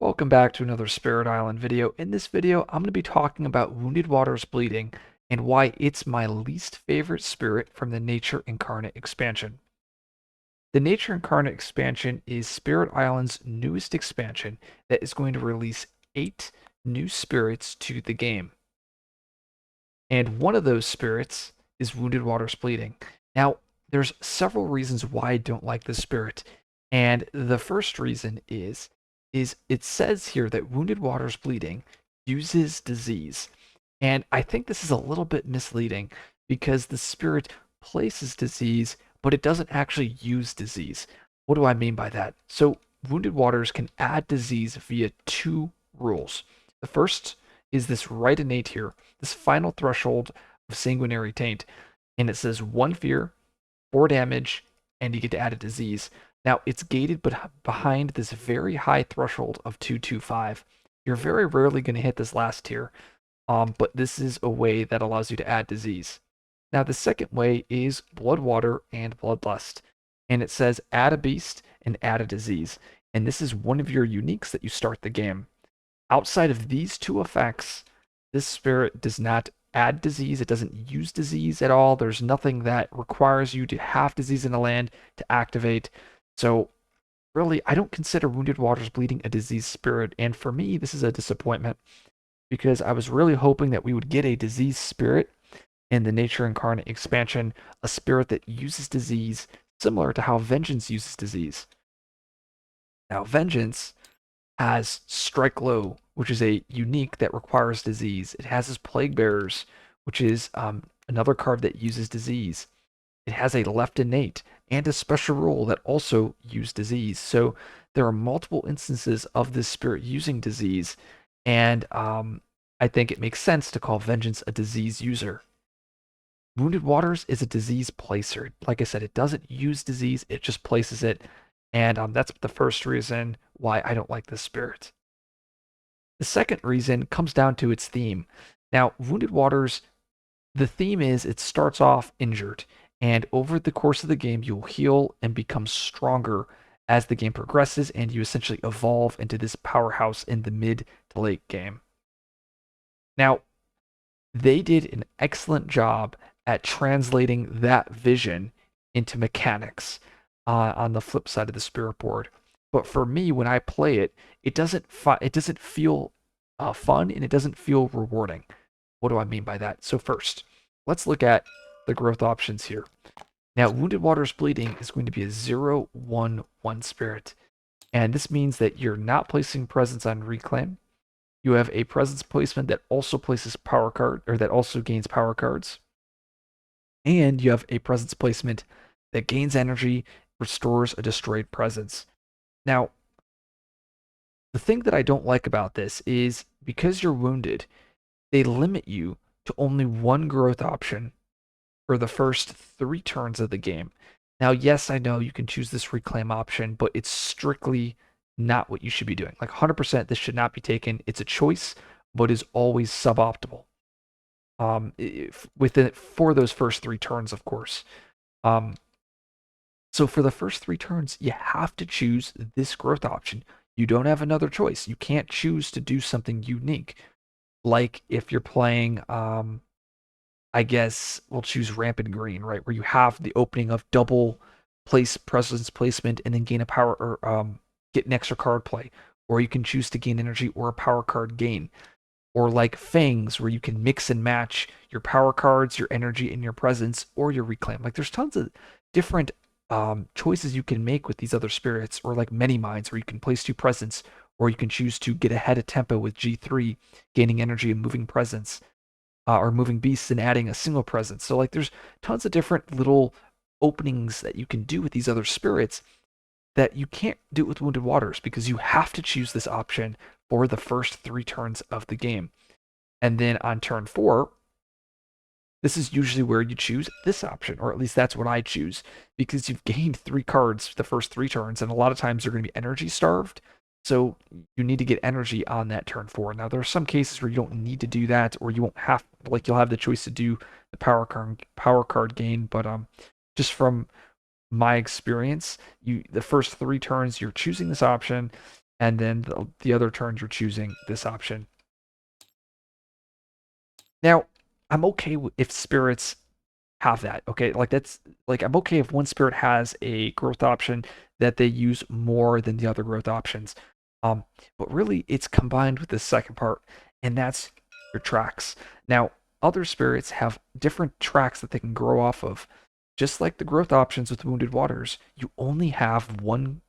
Welcome back to another Spirit Island video. In this video, I'm going to be talking about Wounded Waters Bleeding and why it's my least favorite spirit from the Nature Incarnate expansion. The Nature Incarnate expansion is Spirit Island's newest expansion that is going to release 8 new spirits to the game. And one of those spirits is Wounded Waters Bleeding. Now, there's several reasons why I don't like this spirit. And the first reason is it says here that Wounded Waters Bleeding uses disease. And I think this is a little bit misleading because the spirit places disease, but it doesn't actually use disease. What do I mean by that? So, Wounded Waters can add disease via 2 rules. The first is this right innate here, this final threshold of sanguinary taint. And it says 1 fear, 4 damage, and you get to add a disease. Now, it's gated but behind this very high threshold of 225. You're very rarely going to hit this last tier, but this is a way that allows you to add disease. Now, the second way is Blood Water and Bloodlust. And it says add a beast and add a disease. And this is one of your uniques that you start the game. Outside of these 2 effects, this spirit does not add disease. It doesn't use disease at all. There's nothing that requires you to have disease in the land to activate. So really, I don't consider Wounded Waters Bleeding a disease spirit. And for me, this is a disappointment because I was really hoping that we would get a disease spirit in the Nature Incarnate expansion, a spirit that uses disease similar to how Vengeance uses disease. Now, Vengeance has Strike Low, which is a unique that requires disease. It has his Plague Bearers, which is another card that uses disease. It has a left innate and a special rule that also use disease. So there are multiple instances of this spirit using disease, and I think it makes sense to call Vengeance a disease user. Wounded Waters is a disease placer. Like I said, it doesn't use disease, it just places it. And that's the first reason why I don't like this spirit. The second reason comes down to its theme. Now, Wounded Waters, the theme is it starts off injured, and over the course of the game, you'll heal and become stronger as the game progresses, and you essentially evolve into this powerhouse in the mid to late game. Now, they did an excellent job at translating that vision into mechanics on the flip side of the spirit board. But for me, when I play it, it doesn't feel fun and it doesn't feel rewarding. What do I mean by that? So first, let's look at the growth options here. Now, Wounded Waters Bleeding is going to be a 0/1/1 spirit, and this means that you're not placing presence on reclaim. You have a presence placement that also places power card, or that also gains power cards, and you have a presence placement that gains energy, restores a destroyed presence. Now, the thing that I don't like about this is because you're wounded, they limit you to only 1 growth option for the first 3 turns of the game. Now, yes, I know you can choose this reclaim option, but it's strictly not what you should be doing. Like 100%, this should not be taken. It's a choice, but is always suboptimal. For those first 3 turns, of course. So for the first 3 turns, you have to choose this growth option. You don't have another choice. You can't choose to do something unique. Like if you're playing, I guess we'll choose Rampant Green, right? Where you have the opening of double presence placement and then gain a power or get an extra card play. Or you can choose to gain energy or a power card gain. Or like Fangs, where you can mix and match your power cards, your energy, and your presence, or your reclaim. Like there's tons of different choices you can make with these other spirits, or like Many Minds, where you can place 2 presence, or you can choose to get ahead of tempo with G3, gaining energy and moving presence, or moving beasts and adding a single presence. So like there's tons of different little openings that you can do with these other spirits that you can't do with Wounded Waters because you have to choose this option for the first 3 turns of the game. And then on turn 4, this is usually where you choose this option, or at least that's what I choose, because you've gained 3 cards the first 3 turns, and a lot of times you're going to be energy starved, so you need to get energy on that turn 4. Now, there are some cases where you don't need to do that, or you won't have, like you'll have the choice to do the power card gain, but just from my experience, the first 3 turns, you're choosing this option, and then the other turns you're choosing this option. Now, I'm okay if spirits have that. Okay, like that's like I'm okay if one spirit has a growth option that they use more than the other growth options. Um, but really, it's combined with the second part, and that's your tracks. Now, other spirits have different tracks that they can grow off of. Just like the growth options with Wounded Waters, you only have one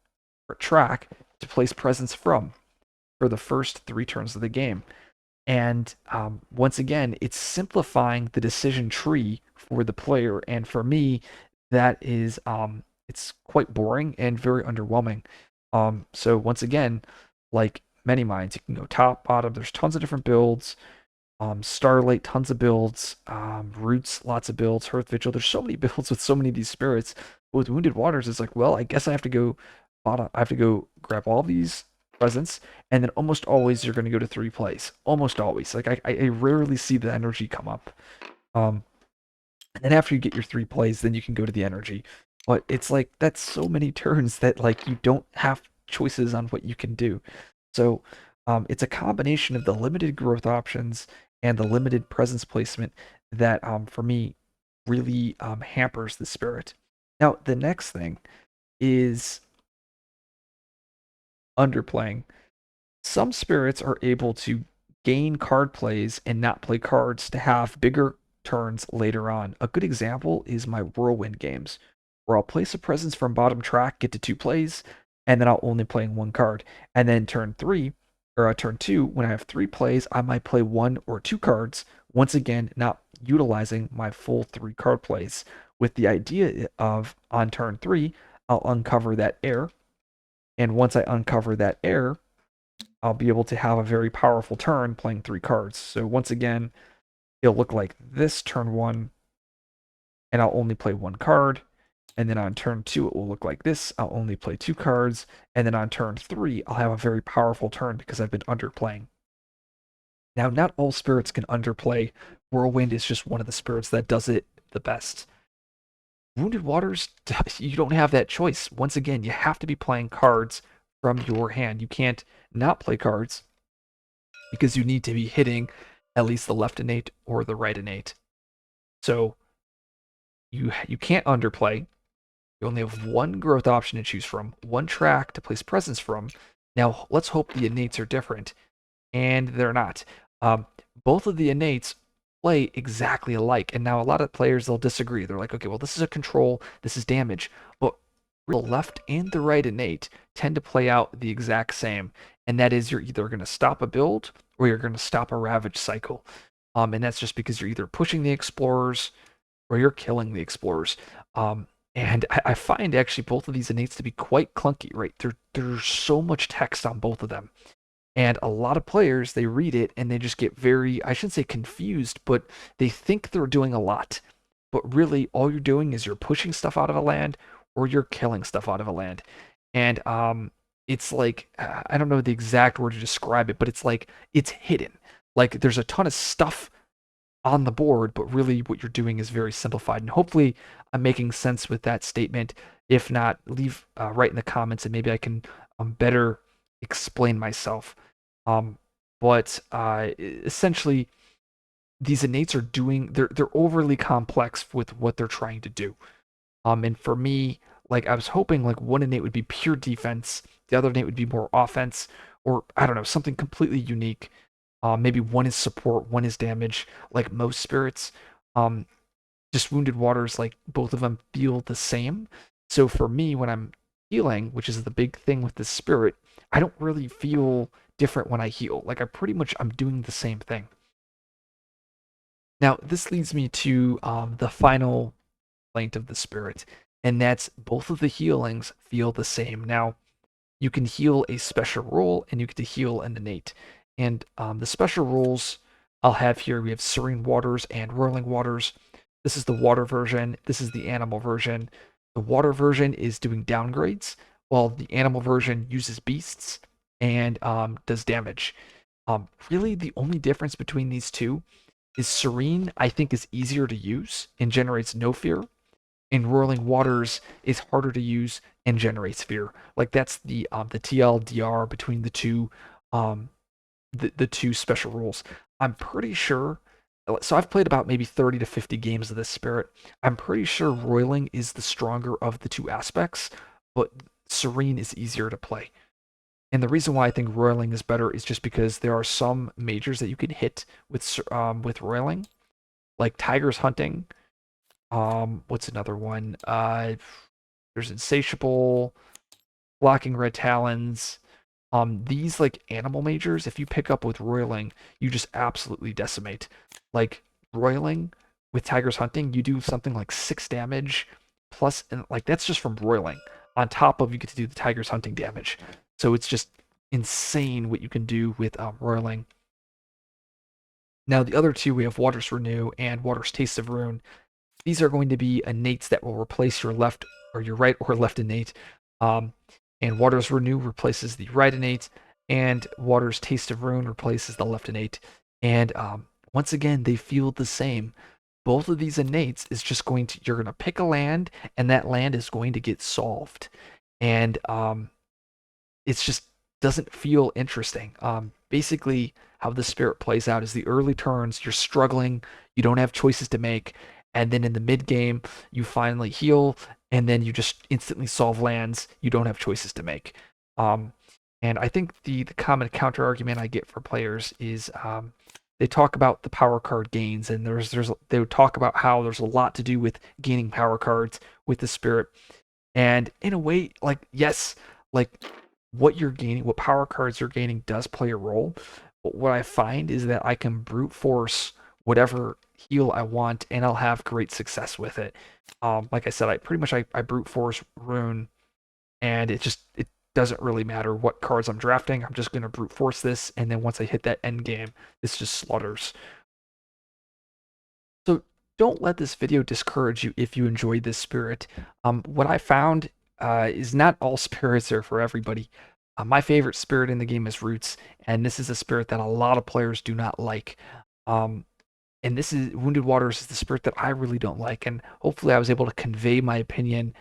track to place presence from for the first 3 turns of the game. And once again, it's simplifying the decision tree for the player. And for me, that is it's quite boring and very underwhelming. So once again, like many mines, you can go top, bottom. There's tons of different builds. Starlight, tons of builds. Roots, lots of builds. Hearth Vigil, there's so many builds with so many of these spirits. But with Wounded Waters, it's like, well, I guess I have to go bottom. I have to go grab all these presents, and then almost always you're going to go to 3 plays. Almost always. Like I rarely see the energy come up. Um, and then after you get your 3 plays, then you can go to the energy. But it's like that's so many turns that like you don't have choices on what you can do. So it's a combination of the limited growth options and the limited presence placement that for me really hampers the spirit. Now the next thing is underplaying. Some spirits are able to gain card plays and not play cards to have bigger turns later on. A good example is my Whirlwind games, where I'll place a presence from bottom track, get to 2 plays, and then I'll only play 1 card. And then turn 2, when I have 3 plays, I might play 1 or 2 cards, once again, not utilizing my full 3 card plays, with the idea of on turn 3, I'll uncover that air. And once I uncover that air, I'll be able to have a very powerful turn playing 3 cards. So once again, it'll look like this turn 1, and I'll only play 1 card. And then on turn 2, it will look like this. I'll only play 2 cards. And then on turn 3, I'll have a very powerful turn because I've been underplaying. Now, not all spirits can underplay. Whirlwind is just one of the spirits that does it the best. Wounded Waters, you don't have that choice. Once again, you have to be playing cards from your hand. You can't not play cards because you need to be hitting at least the left innate or the right innate. So you can't underplay. You only have one growth option to choose from, one track to place presence from. Now let's hope the innates are different, and they're not. Both of the innates play exactly alike, and now a lot of players they'll disagree. They're like, okay, well this is a control, this is damage, but the left and the right innate tend to play out the exact same, and that is you're either going to stop a build or you're going to stop a ravage cycle. And that's just because you're either pushing the explorers or you're killing the explorers. And I find actually both of these innates to be quite clunky, right? There's so much text on both of them. And a lot of players, they read it and they just get very, I shouldn't say confused, but they think they're doing a lot. But really, all you're doing is you're pushing stuff out of a land or you're killing stuff out of a land. And it's like, I don't know the exact word to describe it, but it's like, it's hidden. Like there's a ton of stuff on the board, but really what you're doing is very simplified. And hopefully I'm making sense with that statement. If not, leave write in the comments and maybe I can better explain myself. Um, but essentially, these innates are doing they're overly complex with what they're trying to do. And for me, like I was hoping like one innate would be pure defense, the other innate would be more offense, or I don't know, something completely unique. Maybe one is support, one is damage, like most spirits. Um, just Wounded Waters, like both of them feel the same. So for me, when I'm healing, which is the big thing with this spirit, I don't really feel different when I heal. Like I'm doing the same thing. Now this leads me to the final complaint of the spirit, and that's both of the healings feel the same. Now you can heal a special role and you get to heal an innate. And the special roles I'll have here, we have Serene Waters and Whirling Waters. This is the water version. This is the animal version. The water version is doing downgrades, while the animal version uses beasts and does damage. Really, the only difference between these two is Serene, I think, is easier to use and generates no fear, And Roiling Waters is harder to use and generates fear. Like that's the TLDR between um, the two special rules. I'm pretty sure. So I've played about maybe 30 to 50 games of this spirit. I'm pretty sure Roiling is the stronger of the two aspects, but Serene is easier to play. And the reason why I think Roiling is better is just because there are some majors that you can hit with Roiling, like Tiger's Hunting. What's another one? There's Insatiable, Blocking Red Talons. These like animal majors, if you pick up with Roiling, you just absolutely decimate. Like Roiling with Tiger's Hunting, you do something like 6 damage plus, and like that's just from Roiling. On top of you get to do the Tiger's Hunting damage, so it's just insane what you can do with Roiling. Now the other two we have Water's Renew and Water's Taste of Ruin. These are going to be innates that will replace your left or your right or left innate. Um, and Water's Renew replaces the right innate, and Water's Taste of Ruin replaces the left innate. And once again, they feel the same. Both of these innates is just going to, you're going to pick a land, and that land is going to get solved. And it's just doesn't feel interesting. Basically, how the spirit plays out is the early turns, you're struggling, you don't have choices to make, and then in the mid game, you finally heal, and then you just instantly solve lands. You don't have choices to make. Um, and I think the common counter argument I get for players is they talk about the power card gains, and they would talk about how there's a lot to do with gaining power cards with the spirit. And in a way, like yes, like what you're gaining, what power cards you're gaining does play a role. But what I find is that I can brute force whatever heal I want, and I'll have great success with it. Like I said, I pretty much I brute force Rune, and it doesn't really matter what cards I'm drafting. I'm just gonna brute force this, and then once I hit that end game, this just slaughters. So don't let this video discourage you if you enjoyed this spirit. What I found is not all spirits are for everybody. My favorite spirit in the game is Roots, and this is a spirit that a lot of players do not like. Um, and this is Wounded Waters is the spirit that I really don't like, and hopefully I was able to convey my opinion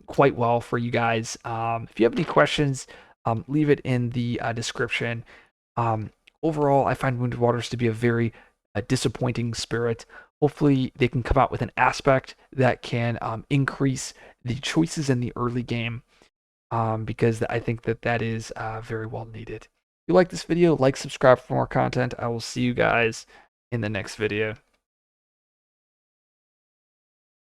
quite well for you guys. If you have any questions, leave it in the description. Um, Overall, I find Wounded Waters to be a very disappointing spirit. Hopefully, they can come out with an aspect that can increase the choices in the early game, because I think that that is very well needed. If you like this video, like, subscribe for more content. I will see you guys in the next video.